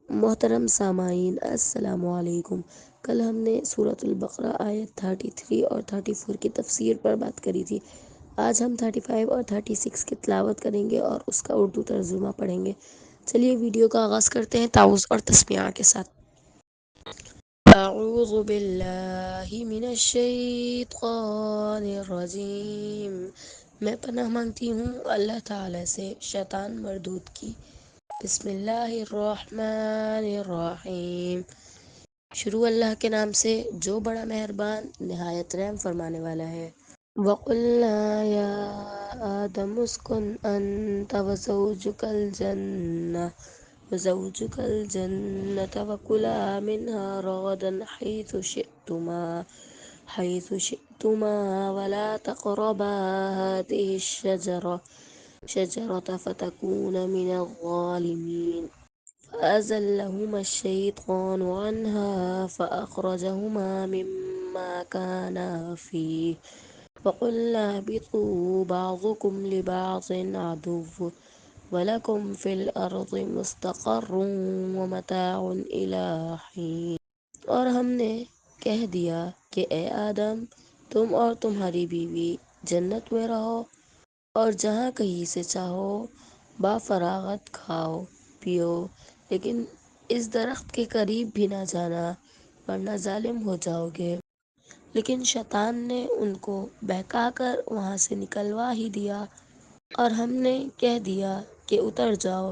محترم سامعین، السلام علیکم۔ کل ہم نے سورۃ البقرہ آیت 33 اور 34 کی تفسیر پر بات کری تھی۔ آج ہم 35 اور 36 کی تلاوت کریں گے اور اس کا اردو ترجمہ پڑھیں گے۔ چلیے ویڈیو کا آغاز کرتے ہیں تعوذ اور تسمیہ کے ساتھ۔ اعوذ باللہ من الشیطان الرجیم۔ میں پناہ مانگتی ہوں اللہ تعالی سے شیطان مردود کی۔ بسم اللہ الرحمن الرحیم۔ شروع اللہ کے نام سے جو بڑا مہربان نہایت رحم فرمانے والا ہے۔ وَقُلْنَا يَا آدَمُ اسْكُنْ أَنْتَ وَزَوْجُكَ الْجَنَّةَ وَكُلَا مِنْهَا رَغَدًا حَيْثُ شِئْتُمَا وَلَا تَقْرَبَا هَٰذِهِ الشَّجَرَةَ فَتَكُونَا مِنَ الظَّالِمِينَ فَأَزَلَّهُمَا الشَّيْطَانُ عَنْهَا فَأَخْرَجَهُمَا مِمَّا كَانَا فِيهِ وَقُلْنَا اهْبِطُوا بَعْضُكُمْ لِبَعْضٍ عَدُوٌّ وَلَكُمْ فِي الْأَرْضِ مُسْتَقَرٌّ وَمَتَاعٌ إِلَىٰ حِينٍ۔ اور ہم نے کہہ دیا کہ اے آدم، تم اور تمہاری بیوی جنت میں رہو اور جہاں کہیں سے چاہو با فراغت کھاؤ پیو، لیکن اس درخت کے قریب بھی نہ جانا ورنہ ظالم ہو جاؤ گے۔ لیکن شیطان نے ان کو بہکا کر وہاں سے نکلوا ہی دیا اور ہم نے کہہ دیا کہ اتر جاؤ،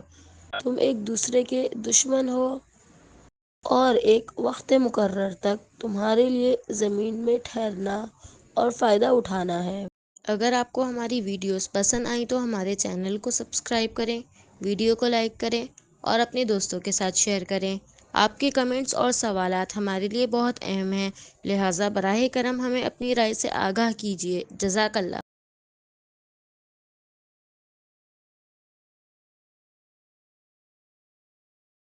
تم ایک دوسرے کے دشمن ہو اور ایک وقت مقرر تک تمہارے لیے زمین میں ٹھہرنا اور فائدہ اٹھانا ہے۔ اگر آپ کو ہماری ویڈیوز پسند آئیں تو ہمارے چینل کو سبسکرائب کریں، ویڈیو کو لائک کریں اور اپنے دوستوں کے ساتھ شیئر کریں۔ آپ کے کمنٹس اور سوالات ہمارے لیے بہت اہم ہیں، لہٰذا براہ کرم ہمیں اپنی رائے سے آگاہ کیجیے۔ جزاک اللہ۔